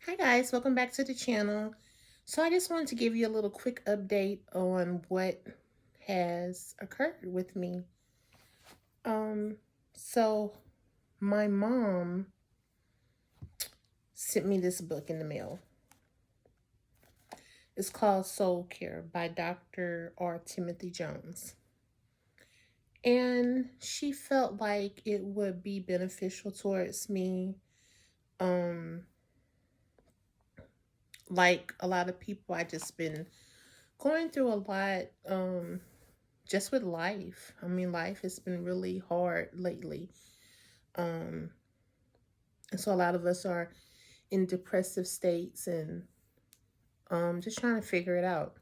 Hi guys, welcome back to the channel. So I just wanted to give you a little quick update on what has occurred with me. Um, so my mom sent me this book in the mail. It's called Soul Care by Dr. R. Timothy Jones. And she felt like it would be beneficial towards me. Um, like a lot of people, I just been going through a lot. Just with life. I mean, life has been really hard lately. Um, and so a lot of us are in depressive states and just trying to figure it out.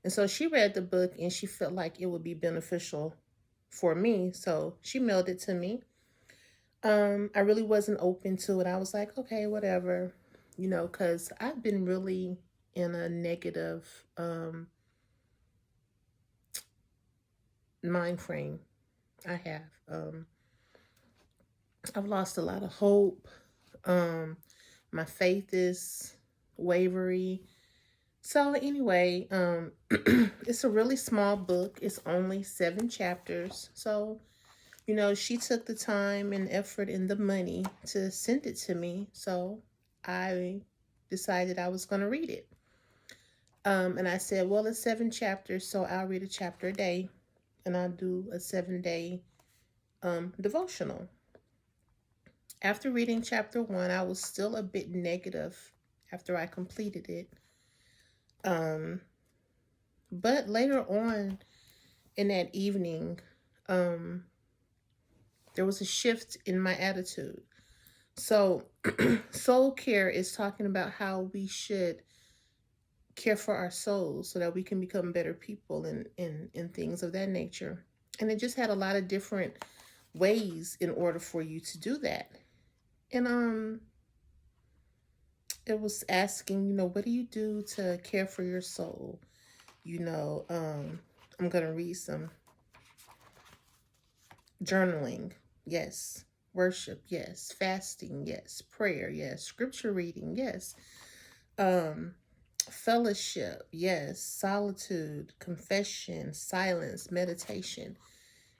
And so she read the book and she felt like it would be beneficial for me. So she mailed it to me. I really wasn't open to it. I was like, okay, whatever, because I've been really in a negative mind frame. I have. I've lost a lot of hope. Um, my faith is wavery. So anyway, it's a really small book. It's only 7 chapters. So, she took the time and effort and the money to send it to me. So I decided I was going to read it. And I said, well, it's 7 chapters, so I'll read a chapter a day and I'll do a 7 day devotional. After reading chapter 1, I was still a bit negative after I completed it. Um, but later on in that evening, um, there was a shift in my attitude. So, soul care is talking about how we should care for our souls so that we can become better people and things of that nature. And it just had a lot of different ways in order for you to do that. And it was asking, what do you do to care for your soul? I'm going to read some journaling. Yes. Worship. Yes. Fasting. Yes. Prayer. Yes. Scripture reading. Yes. Um, Fellowship. Yes. Solitude, confession, silence, meditation.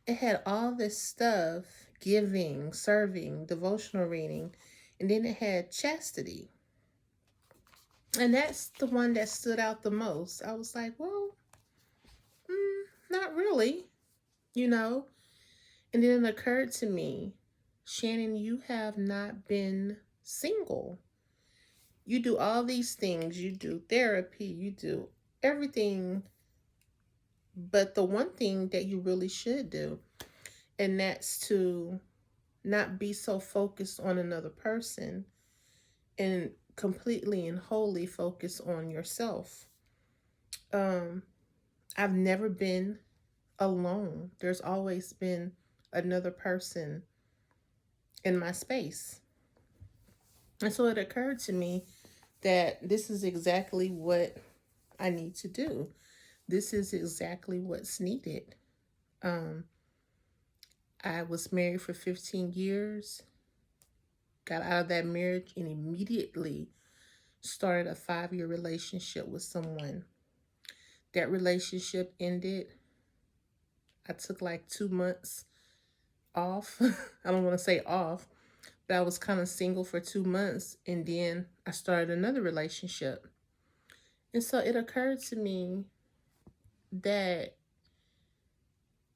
It had all this stuff, giving, serving, devotional reading, and then it had chastity. And that's the one that stood out the most. I was like, well, not really, you know. And then it occurred to me, Shannon, you have not been single. You do all these things. You do therapy. You do everything. But the one thing that you really should do, and that's to not be so focused on another person and completely and wholly focus on yourself. Um, I've never been alone. There's always been another person in my space. And so it occurred to me that this is exactly what I need to do. This is exactly what's needed. Um, I was married for 15 years, got out of that marriage, and immediately started a 5-year relationship with someone. That relationship ended. I took like 2 months off. I don't want to say off, but I was kind of single for 2 months. And then I started another relationship. And so it occurred to me that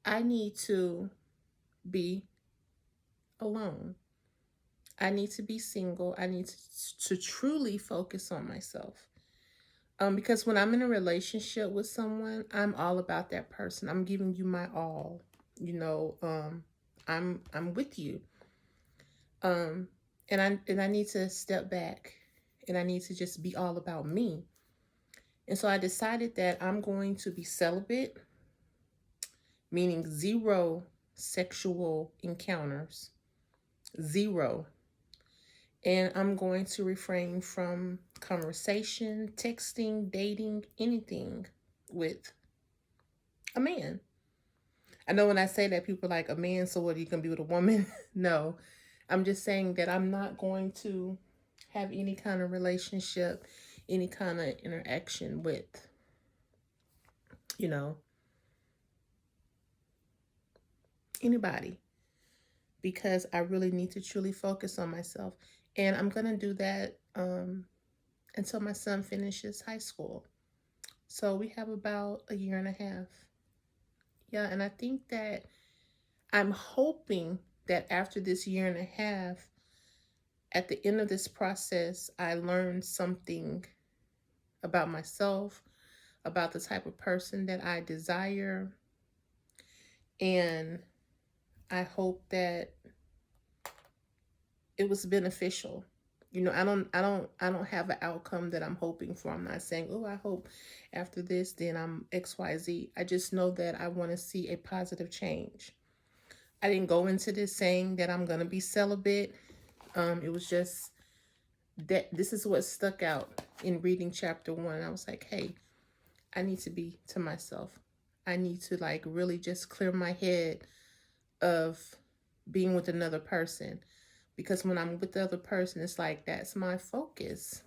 I need to be alone. I need to be single. I need to truly focus on myself. Because when I'm in a relationship with someone, I'm all about that person. I'm giving you my all. You know, I'm with you. Um, and I need to step back, and I need to just be all about me. And so I decided that I'm going to be celibate, meaning zero sexual encounters, zero. And I'm going to refrain from conversation, texting, dating, anything with a man. I know when I say that, people are like, a man, so what, are you going to be with a woman? No, I'm just saying that I'm not going to have any kind of relationship, any kind of interaction with, you know, anybody, because I really need to truly focus on myself. And I'm going to do that until my son finishes high school. So we have about a year and a half. Yeah, and I think that I'm hoping that after this year and a half, at the end of this process, I learned something about myself, about the type of person that I desire, and I hope that it was beneficial. You know, I don't have an outcome that I'm hoping for. I'm not saying, oh, I hope after this, then I'm XYZ. I just know that I want to see a positive change. I didn't go into this saying that I'm gonna be celibate. It was just that this is what stuck out in reading chapter 1. I was like, hey, I need to be to myself. I need to like really just clear my head of being with another person, because when I'm with the other person, it's like that's my focus,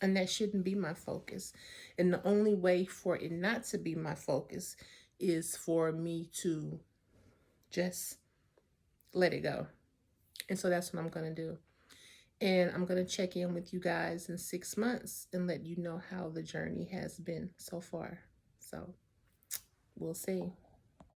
and that shouldn't be my focus. And the only way for it not to be my focus is for me to just let it go. And so that's what I'm going to do. And I'm going to check in with you guys in 6 months and let you know how the journey has been so far. So we'll see.